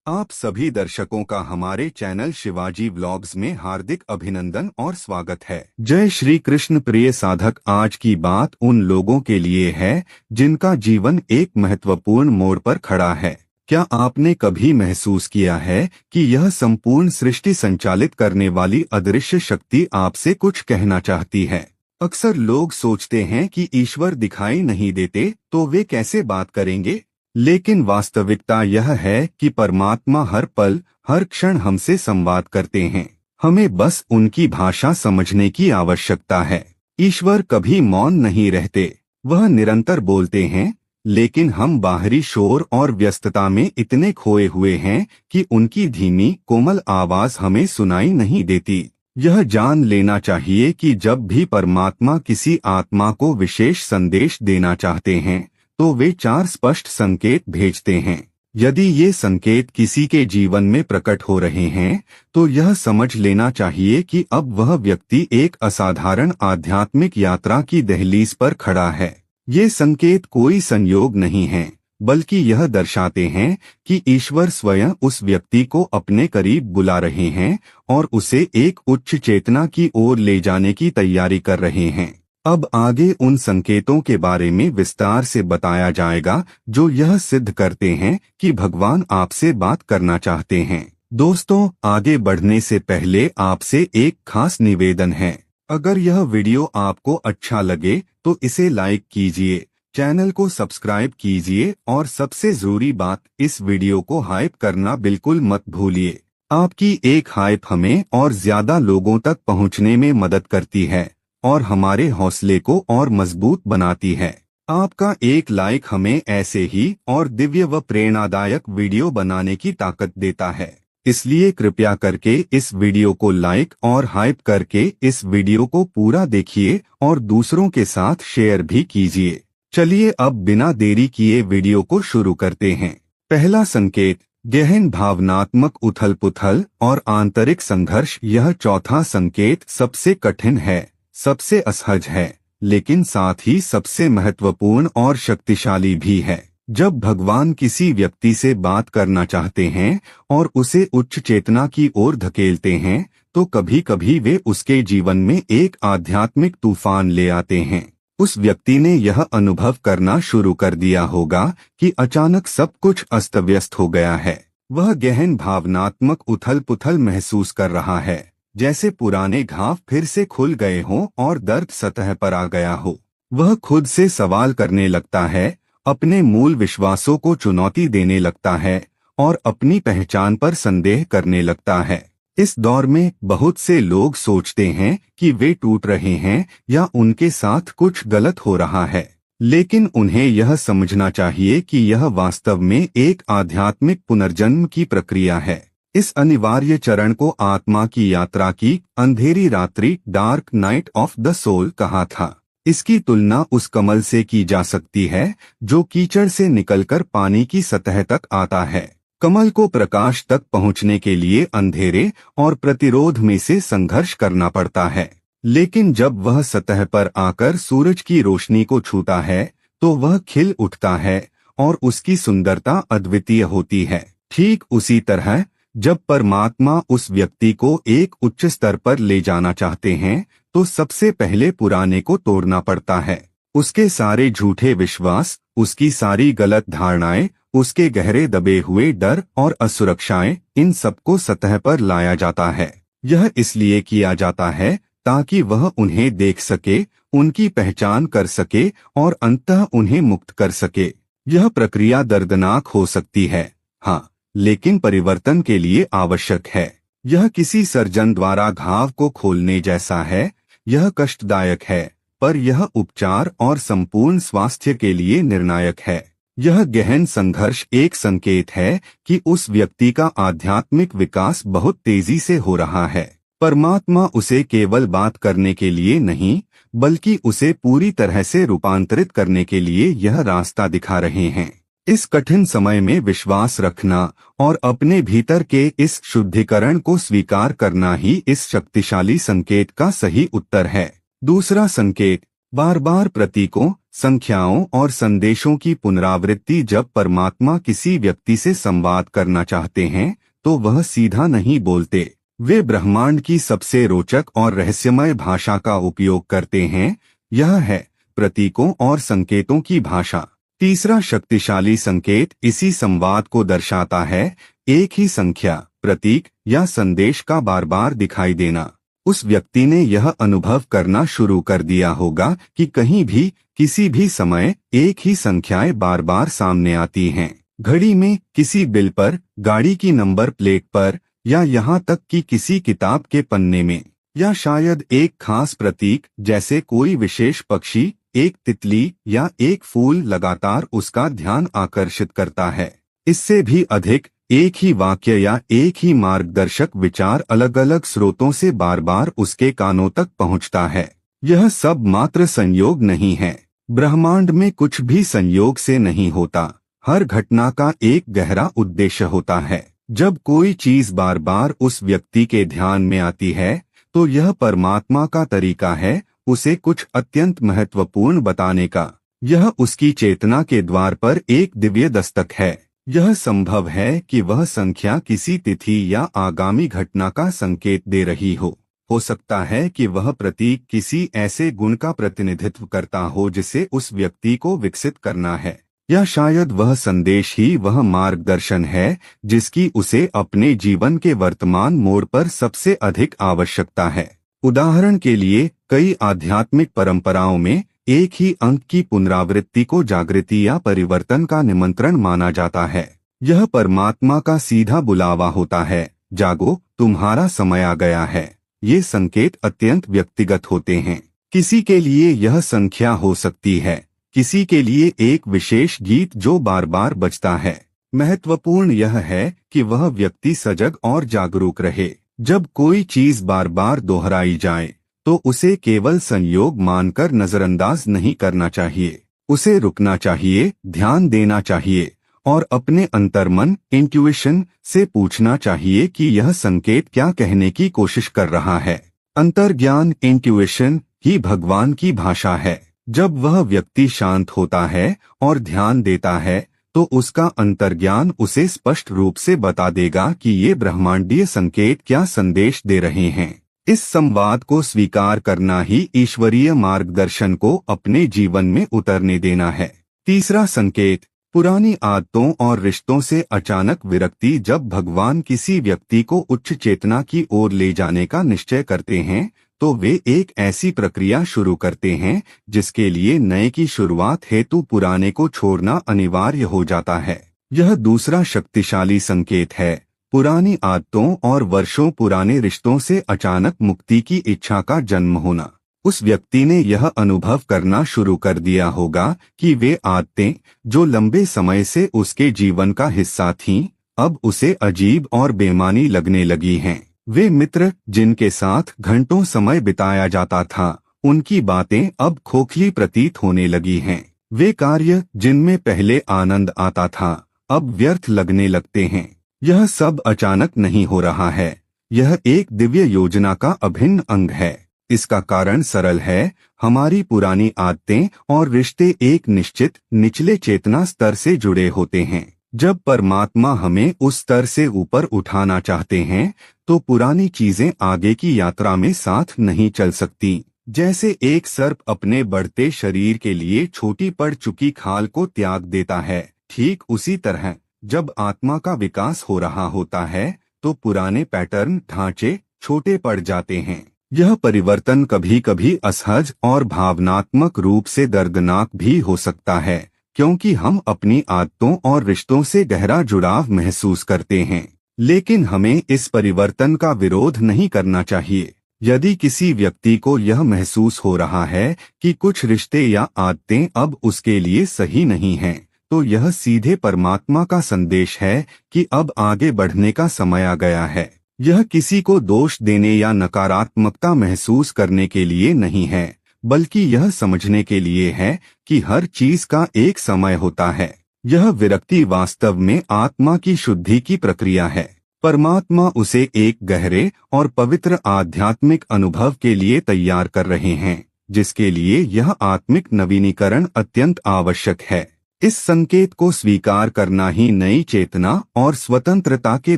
आप सभी दर्शकों का हमारे चैनल शिवाजी व्लॉग्स में हार्दिक अभिनंदन और स्वागत है। जय श्री कृष्ण। प्रिय साधक, आज की बात उन लोगों के लिए है जिनका जीवन एक महत्वपूर्ण मोड़ पर खड़ा है। क्या आपने कभी महसूस किया है कि यह संपूर्ण सृष्टि संचालित करने वाली अदृश्य शक्ति आपसे कुछ कहना चाहती है? अक्सर लोग सोचते हैं कि ईश्वर दिखाई नहीं देते तो वे कैसे बात करेंगे, लेकिन वास्तविकता यह है कि परमात्मा हर पल हर क्षण हमसे संवाद करते हैं। हमें बस उनकी भाषा समझने की आवश्यकता है। ईश्वर कभी मौन नहीं रहते, वह निरंतर बोलते हैं, लेकिन हम बाहरी शोर और व्यस्तता में इतने खोए हुए हैं कि उनकी धीमी कोमल आवाज हमें सुनाई नहीं देती। यह जान लेना चाहिए कि जब भी परमात्मा किसी आत्मा को विशेष संदेश देना चाहते हैं तो वे 4 स्पष्ट संकेत भेजते हैं। यदि ये संकेत किसी के जीवन में प्रकट हो रहे हैं तो यह समझ लेना चाहिए कि अब वह व्यक्ति एक असाधारण आध्यात्मिक यात्रा की दहलीज पर खड़ा है। ये संकेत कोई संयोग नहीं है, बल्कि यह दर्शाते हैं कि ईश्वर स्वयं उस व्यक्ति को अपने करीब बुला रहे हैं और उसे एक उच्च चेतना की ओर ले जाने की तैयारी कर रहे हैं। अब आगे उन संकेतों के बारे में विस्तार से बताया जाएगा जो यह सिद्ध करते हैं कि भगवान आपसे बात करना चाहते हैं। दोस्तों, आगे बढ़ने से पहले आपसे एक खास निवेदन है। अगर यह वीडियो आपको अच्छा लगे तो इसे लाइक कीजिए, चैनल को सब्सक्राइब कीजिए और सबसे जरूरी बात, इस वीडियो को हाइप करना बिल्कुल मत भूलिए। आपकी एक हाइप हमें और ज्यादा लोगों तक पहुंचने में मदद करती है और हमारे हौसले को और मजबूत बनाती है। आपका एक लाइक हमें ऐसे ही और दिव्य व प्रेरणादायक वीडियो बनाने की ताकत देता है। इसलिए कृपया करके इस वीडियो को लाइक और हाइप करके इस वीडियो को पूरा देखिए और दूसरों के साथ शेयर भी कीजिए। चलिए अब बिना देरी किए वीडियो को शुरू करते हैं। पहला संकेत, गहन भावनात्मक उथल-पुथल और आंतरिक संघर्ष। यह चौथा संकेत सबसे कठिन है, सबसे असहज है, लेकिन साथ ही सबसे महत्वपूर्ण और शक्तिशाली भी है। जब भगवान किसी व्यक्ति से बात करना चाहते हैं और उसे उच्च चेतना की ओर धकेलते हैं तो कभी कभी वे उसके जीवन में एक आध्यात्मिक तूफान ले आते हैं। उस व्यक्ति ने यह अनुभव करना शुरू कर दिया होगा कि अचानक सब कुछ अस्त व्यस्त हो गया है। वह गहन भावनात्मक उथल-पुथल महसूस कर रहा है, जैसे पुराने घाव फिर से खुल गए हों और दर्द सतह पर आ गया हो। वह खुद से सवाल करने लगता है, अपने मूल विश्वासों को चुनौती देने लगता है और अपनी पहचान पर संदेह करने लगता है। इस दौर में बहुत से लोग सोचते हैं कि वे टूट रहे हैं या उनके साथ कुछ गलत हो रहा है, लेकिन उन्हें यह समझना चाहिए कि यह वास्तव में एक आध्यात्मिक पुनर्जन्म की प्रक्रिया है। इस अनिवार्य चरण को आत्मा की यात्रा की अंधेरी रात्रि, dark night of the soul कहा था। इसकी तुलना उस कमल से की जा सकती है जो कीचड़ से निकलकर पानी की सतह तक आता है। कमल को प्रकाश तक पहुंचने के लिए अंधेरे और प्रतिरोध में से संघर्ष करना पड़ता है, लेकिन जब वह सतह पर आकर सूरज की रोशनी को छूता है तो वह खिल उठता है और उसकी सुंदरता अद्वितीय होती है। ठीक उसी तरह जब परमात्मा उस व्यक्ति को एक उच्च स्तर पर ले जाना चाहते हैं तो सबसे पहले पुराने को तोड़ना पड़ता है। उसके सारे झूठे विश्वास, उसकी सारी गलत धारणाएं, उसके गहरे दबे हुए डर और असुरक्षाएं, इन सबको सतह पर लाया जाता है। यह इसलिए किया जाता है ताकि वह उन्हें देख सके, उनकी पहचान कर सके और अंततः उन्हें मुक्त कर सके। यह प्रक्रिया दर्दनाक हो सकती है, हाँ, लेकिन परिवर्तन के लिए आवश्यक है। यह किसी सर्जन द्वारा घाव को खोलने जैसा है। यह कष्टदायक है, पर यह उपचार और संपूर्ण स्वास्थ्य के लिए निर्णायक है। यह गहन संघर्ष एक संकेत है कि उस व्यक्ति का आध्यात्मिक विकास बहुत तेजी से हो रहा है। परमात्मा उसे केवल बात करने के लिए नहीं, बल्कि उसे पूरी तरह से रूपांतरित करने के लिए यह रास्ता दिखा रहे हैं। इस कठिन समय में विश्वास रखना और अपने भीतर के इस शुद्धिकरण को स्वीकार करना ही इस शक्तिशाली संकेत का सही उत्तर है। दूसरा संकेत, बार बार प्रतीकों, संख्याओं और संदेशों की पुनरावृत्ति। जब परमात्मा किसी व्यक्ति से संवाद करना चाहते हैं तो वह सीधा नहीं बोलते, वे ब्रह्मांड की सबसे रोचक और रहस्यमय भाषा का उपयोग करते हैं। यह है प्रतीकों और संकेतों की भाषा। तीसरा शक्तिशाली संकेत इसी संवाद को दर्शाता है। एक ही संख्या, प्रतीक या संदेश का बार बार दिखाई देना। उस व्यक्ति ने यह अनुभव करना शुरू कर दिया होगा कि कहीं भी किसी भी समय एक ही संख्याएं बार बार सामने आती हैं। घड़ी में, किसी बिल पर, गाड़ी की नंबर प्लेट पर, या यहाँ तक कि किसी किताब के पन्ने में। या शायद एक खास प्रतीक जैसे कोई विशेष पक्षी, एक तितली या एक फूल लगातार उसका ध्यान आकर्षित करता है। इससे भी अधिक, एक ही वाक्य या एक ही मार्गदर्शक विचार अलग अलग स्रोतों से बार बार उसके कानों तक पहुंचता है। यह सब मात्र संयोग नहीं है। ब्रह्मांड में कुछ भी संयोग से नहीं होता। हर घटना का एक गहरा उद्देश्य होता है। जब कोई चीज बार बार उस व्यक्ति के ध्यान में आती है तो यह परमात्मा का तरीका है उसे कुछ अत्यंत महत्वपूर्ण बताने का। यह उसकी चेतना के द्वार पर एक दिव्य दस्तक है। यह संभव है कि वह संख्या किसी तिथि या आगामी घटना का संकेत दे रही हो सकता है कि वह प्रतीक किसी ऐसे गुण का प्रतिनिधित्व करता हो जिसे उस व्यक्ति को विकसित करना है, या शायद वह संदेश ही वह मार्गदर्शन है जिसकी उसे अपने जीवन के वर्तमान मोड़ पर सबसे अधिक आवश्यकता है। उदाहरण के लिए, कई आध्यात्मिक परंपराओं में एक ही अंक की पुनरावृत्ति को जागृति या परिवर्तन का निमंत्रण माना जाता है। यह परमात्मा का सीधा बुलावा होता है, जागो, तुम्हारा समय आ गया है। ये संकेत अत्यंत व्यक्तिगत होते हैं। किसी के लिए यह संख्या हो सकती है, किसी के लिए एक विशेष गीत जो बार बार बजता है। महत्वपूर्ण यह है कि वह व्यक्ति सजग और जागरूक रहे। जब कोई चीज बार बार दोहराई जाए तो उसे केवल संयोग मानकर नजरअंदाज नहीं करना चाहिए। उसे रुकना चाहिए, ध्यान देना चाहिए और अपने अंतर्मन, इंट्यूइशन से पूछना चाहिए कि यह संकेत क्या कहने की कोशिश कर रहा है। अंतर्ज्ञान, इंट्यूइशन ही भगवान की भाषा है। जब वह व्यक्ति शांत होता है और ध्यान देता है तो उसका अंतर्ज्ञान उसे स्पष्ट रूप से बता देगा कि ये ब्रह्मांडीय संकेत क्या संदेश दे रहे हैं। इस संवाद को स्वीकार करना ही ईश्वरीय मार्गदर्शन को अपने जीवन में उतरने देना है। तीसरा संकेत, पुरानी आदतों और रिश्तों से अचानक विरक्ति। जब भगवान किसी व्यक्ति को उच्च चेतना की ओर ले जाने का निश्चय करते हैं तो वे एक ऐसी प्रक्रिया शुरू करते हैं जिसके लिए नए की शुरुआत हेतु पुराने को छोड़ना अनिवार्य हो जाता है। यह दूसरा शक्तिशाली संकेत है। पुरानी आदतों और वर्षों पुराने रिश्तों से अचानक मुक्ति की इच्छा का जन्म होना। उस व्यक्ति ने यह अनुभव करना शुरू कर दिया होगा कि वे आदतें जो लंबे समय से उसके जीवन का हिस्सा थीं, अब उसे अजीब और बेमानी लगने लगी हैं। वे मित्र जिनके साथ घंटों समय बिताया जाता था, उनकी बातें अब खोखली प्रतीत होने लगी हैं। वे कार्य जिनमें पहले आनंद आता था, अब व्यर्थ लगने लगते हैं। यह सब अचानक नहीं हो रहा है, यह एक दिव्य योजना का अभिन्न अंग है। इसका कारण सरल है, हमारी पुरानी आदतें और रिश्ते एक निश्चित निचले चेतना स्तर से जुड़े होते हैं। जब परमात्मा हमें उस स्तर से ऊपर उठाना चाहते हैं तो पुरानी चीजें आगे की यात्रा में साथ नहीं चल सकती। जैसे एक सर्प अपने बढ़ते शरीर के लिए छोटी पड़ चुकी खाल को त्याग देता है, ठीक उसी तरह जब आत्मा का विकास हो रहा होता है तो पुराने पैटर्न, ढांचे छोटे पड़ जाते हैं। यह परिवर्तन कभी कभी असहज और भावनात्मक रूप से दर्दनाक भी हो सकता है, क्योंकि हम अपनी आदतों और रिश्तों से गहरा जुड़ाव महसूस करते हैं। लेकिन हमें इस परिवर्तन का विरोध नहीं करना चाहिए। यदि किसी व्यक्ति को यह महसूस हो रहा है कि कुछ रिश्ते या आदतें अब उसके लिए सही नहीं हैं, तो यह सीधे परमात्मा का संदेश है कि अब आगे बढ़ने का समय आ गया है। यह किसी को दोष देने या नकारात्मकता महसूस करने के लिए नहीं है, बल्कि यह समझने के लिए है कि हर चीज का एक समय होता है। यह विरक्ति वास्तव में आत्मा की शुद्धि की प्रक्रिया है। परमात्मा उसे एक गहरे और पवित्र आध्यात्मिक अनुभव के लिए तैयार कर रहे हैं, जिसके लिए यह आत्मिक नवीनीकरण अत्यंत आवश्यक है। इस संकेत को स्वीकार करना ही नई चेतना और स्वतंत्रता के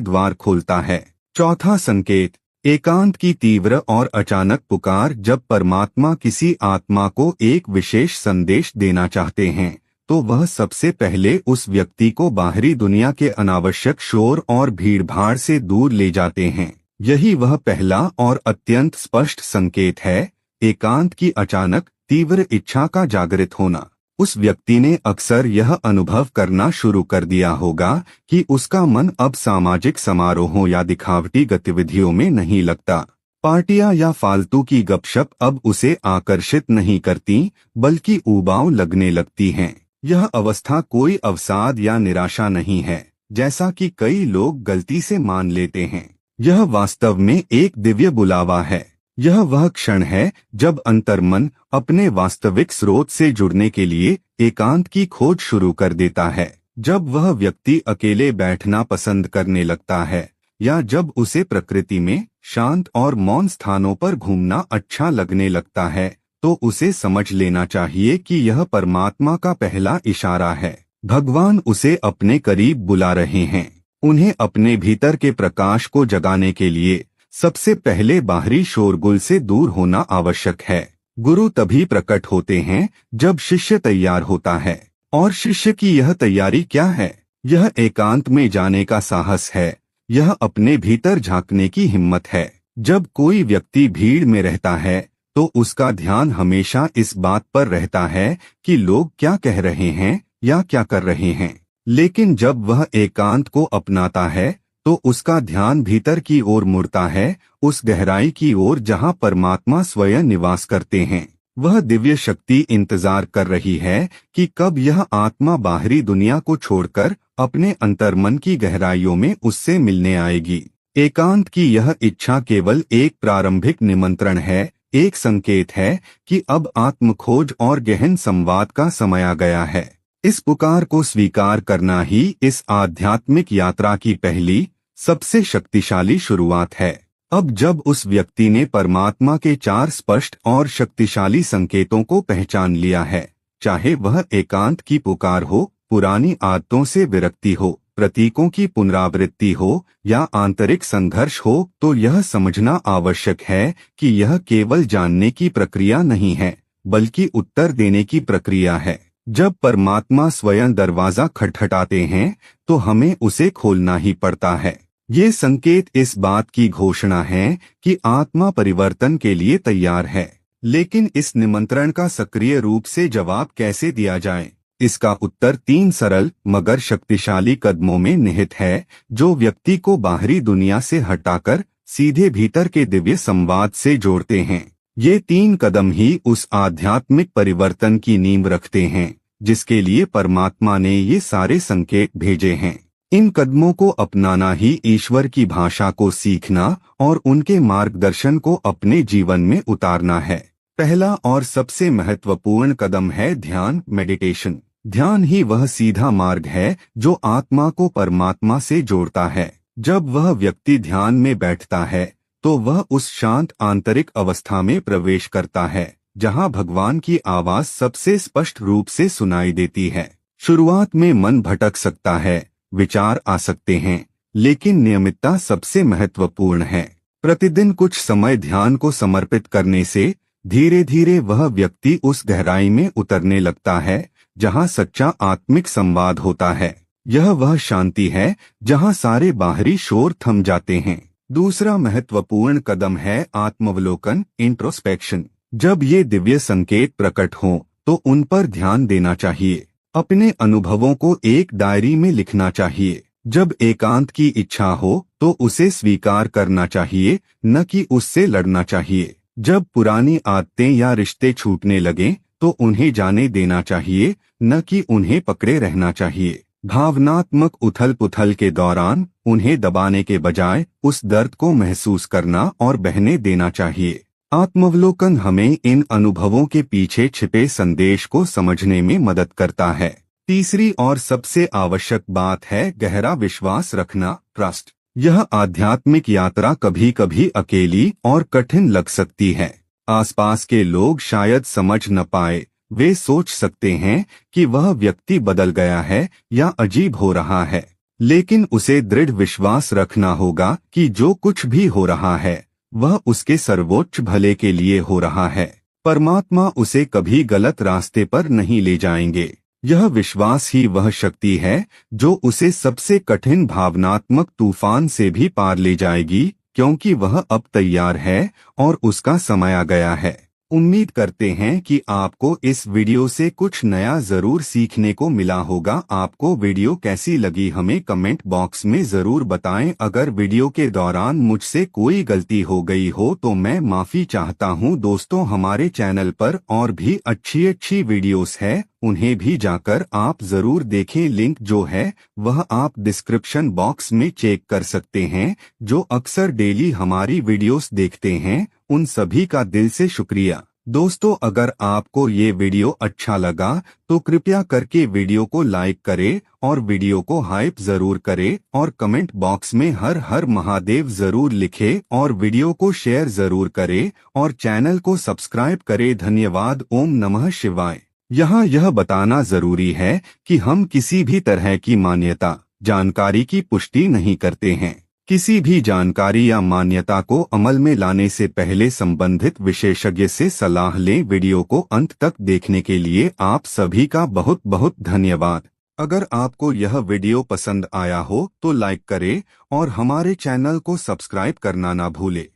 द्वार खोलता है। चौथा संकेत, एकांत की तीव्र और अचानक पुकार। जब परमात्मा किसी आत्मा को एक विशेष संदेश देना चाहते हैं तो वह सबसे पहले उस व्यक्ति को बाहरी दुनिया के अनावश्यक शोर और भीड़भाड़ से दूर ले जाते हैं। यही वह पहला और अत्यंत स्पष्ट संकेत है, एकांत की अचानक तीव्र इच्छा का जागृत होना। उस व्यक्ति ने अक्सर यह अनुभव करना शुरू कर दिया होगा कि उसका मन अब सामाजिक समारोहों या दिखावटी गतिविधियों में नहीं लगता। पार्टियां या फालतू की गपशप अब उसे आकर्षित नहीं करती, बल्कि उबाऊ लगने लगती हैं। यह अवस्था कोई अवसाद या निराशा नहीं है, जैसा कि कई लोग गलती से मान लेते हैं। यह वास्तव में एक दिव्य बुलावा है। यह वह क्षण है जब अंतर्मन अपने वास्तविक स्रोत से जुड़ने के लिए एकांत की खोज शुरू कर देता है। जब वह व्यक्ति अकेले बैठना पसंद करने लगता है या जब उसे प्रकृति में शांत और मौन स्थानों पर घूमना अच्छा लगने लगता है, तो उसे समझ लेना चाहिए कि यह परमात्मा का पहला इशारा है। भगवान उसे अपने करीब बुला रहे हैं। उन्हें अपने भीतर के प्रकाश को जगाने के लिए सबसे पहले बाहरी शोरगुल से दूर होना आवश्यक है। गुरु तभी प्रकट होते हैं जब शिष्य तैयार होता है। और शिष्य की यह तैयारी क्या है? यह एकांत में जाने का साहस है। यह अपने भीतर झांकने की हिम्मत है। जब कोई व्यक्ति भीड़ में रहता है तो उसका ध्यान हमेशा इस बात पर रहता है कि लोग क्या कह रहे हैं या क्या कर रहे हैं। लेकिन जब वह एकांत को अपनाता है तो उसका ध्यान भीतर की ओर मुड़ता है, उस गहराई की ओर जहां परमात्मा स्वयं निवास करते हैं। वह दिव्य शक्ति इंतजार कर रही है कि कब यह आत्मा बाहरी दुनिया को छोड़कर अपने अंतर्मन की गहराइयों में उससे मिलने आएगी। एकांत की यह इच्छा केवल एक प्रारंभिक निमंत्रण है, एक संकेत है कि अब आत्मखोज और गहन संवाद का समय आ गया है। इस पुकार को स्वीकार करना ही इस आध्यात्मिक यात्रा की पहली सबसे शक्तिशाली शुरुआत है। अब जब उस व्यक्ति ने परमात्मा के 4 स्पष्ट और शक्तिशाली संकेतों को पहचान लिया है, चाहे वह एकांत की पुकार हो, पुरानी आदतों से विरक्ति हो, प्रतीकों की पुनरावृत्ति हो या आंतरिक संघर्ष हो, तो यह समझना आवश्यक है कि यह केवल जानने की प्रक्रिया नहीं है, बल्कि उत्तर देने की प्रक्रिया है। जब परमात्मा स्वयं दरवाजा खटखटाते हैं तो हमें उसे खोलना ही पड़ता है। ये संकेत इस बात की घोषणा है कि आत्मा परिवर्तन के लिए तैयार है। लेकिन इस निमंत्रण का सक्रिय रूप से जवाब कैसे दिया जाए? इसका उत्तर 3 सरल मगर शक्तिशाली कदमों में निहित है, जो व्यक्ति को बाहरी दुनिया से हटाकर सीधे भीतर के दिव्य संवाद से जोड़ते हैं। ये 3 कदम ही उस आध्यात्मिक परिवर्तन की नींव रखते हैं जिसके लिए परमात्मा ने ये सारे संकेत भेजे हैं। इन कदमों को अपनाना ही ईश्वर की भाषा को सीखना और उनके मार्गदर्शन को अपने जीवन में उतारना है। पहला और सबसे महत्वपूर्ण कदम है ध्यान, मेडिटेशन। ध्यान ही वह सीधा मार्ग है जो आत्मा को परमात्मा से जोड़ता है। जब वह व्यक्ति ध्यान में बैठता है तो वह उस शांत आंतरिक अवस्था में प्रवेश करता है जहां भगवान की आवाज सबसे स्पष्ट रूप से सुनाई देती है। शुरुआत में मन भटक सकता है, विचार आ सकते हैं, लेकिन नियमितता सबसे महत्वपूर्ण है। प्रतिदिन कुछ समय ध्यान को समर्पित करने से धीरे धीरे वह व्यक्ति उस गहराई में उतरने लगता है जहां सच्चा आत्मिक संवाद होता है। यह वह शांति है जहां सारे बाहरी शोर थम जाते हैं। दूसरा महत्वपूर्ण कदम है आत्मावलोकन, इंट्रोस्पेक्शन। जब ये दिव्य संकेत प्रकट हों तो उन पर ध्यान देना चाहिए। अपने अनुभवों को एक डायरी में लिखना चाहिए। जब एकांत की इच्छा हो तो उसे स्वीकार करना चाहिए, न कि उससे लड़ना चाहिए। जब पुरानी आदतें या रिश्ते छूटने लगें तो उन्हें जाने देना चाहिए, न कि उन्हें पकड़े रहना चाहिए। भावनात्मक उथल-पुथल के दौरान उन्हें दबाने के बजाय उस दर्द को महसूस करना और बहने देना चाहिए। आत्मावलोकन हमें इन अनुभवों के पीछे छिपे संदेश को समझने में मदद करता है। तीसरी और सबसे आवश्यक बात है गहरा विश्वास रखना, ट्रस्ट। यह आध्यात्मिक यात्रा कभी कभी अकेली और कठिन लग सकती है, आसपास के लोग शायद समझ न पाए, वे सोच सकते हैं कि वह व्यक्ति बदल गया है या अजीब हो रहा है, लेकिन उसे दृढ़ विश्वास रखना होगा कि जो कुछ भी हो रहा है वह उसके सर्वोच्च भले के लिए हो रहा है। परमात्मा उसे कभी गलत रास्ते पर नहीं ले जाएंगे। यह विश्वास ही वह शक्ति है जो उसे सबसे कठिन भावनात्मक तूफान से भी पार ले जाएगी, क्योंकि वह अब तैयार है और उसका समय आ गया है। उम्मीद करते हैं कि आपको इस वीडियो से कुछ नया जरूर सीखने को मिला होगा। आपको वीडियो कैसी लगी हमें कमेंट बॉक्स में जरूर बताएं। अगर वीडियो के दौरान मुझसे कोई गलती हो गई हो तो मैं माफी चाहता हूं। दोस्तों, हमारे चैनल पर और भी अच्छी वीडियोस है, उन्हें भी जाकर आप जरूर देखें। लिंक जो है वह आप डिस्क्रिप्शन बॉक्स में चेक कर सकते हैं। जो अक्सर डेली हमारी वीडियोस देखते हैं उन सभी का दिल से शुक्रिया। दोस्तों, अगर आपको ये वीडियो अच्छा लगा तो कृपया करके वीडियो को लाइक करें और वीडियो को हाइप जरूर करें और कमेंट बॉक्स में हर हर महादेव जरूर लिखें और वीडियो को शेयर जरूर करें और चैनल को सब्सक्राइब करें। धन्यवाद। ओम नमः शिवाय। यहाँ यह बताना जरूरी है कि हम किसी भी तरह की मान्यता जानकारी की पुष्टि नहीं करते हैं। किसी भी जानकारी या मान्यता को अमल में लाने से पहले संबंधित विशेषज्ञ से सलाह लें। वीडियो को अंत तक देखने के लिए आप सभी का बहुत बहुत धन्यवाद। अगर आपको यह वीडियो पसंद आया हो तो लाइक करें और हमारे चैनल को सब्सक्राइब करना ना भूलें।